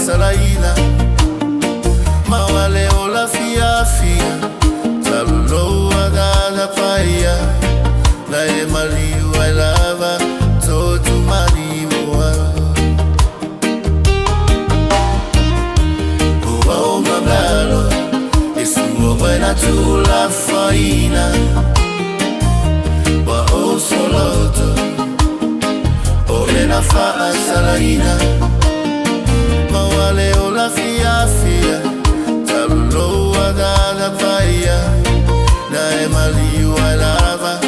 salaina mawale ola fiafia taluloa gada paia na emaliu lava totu manimua uwa mablalo esuo buena tu la faina wa o soloto na fa'a salaina mawale ola fiafia taluloa gada paia na emaliu lava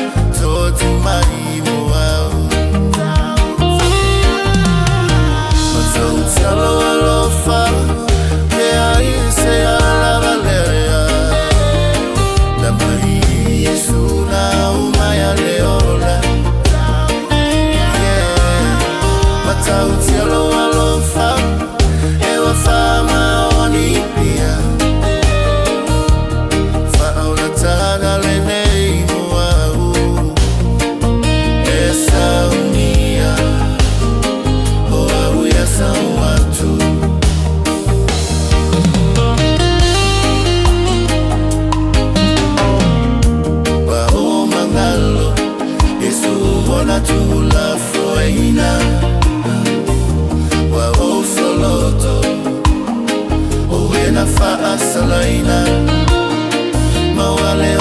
totu manimua Matautia Lou Alofa se ala valeria na mai Yesu na umaya leola Matautia Lou Alofa ewa fama onipia faula tada lenei moau esa unia oau ya Samoan tu la foina wa o soloto o ena fa'a salaina mawale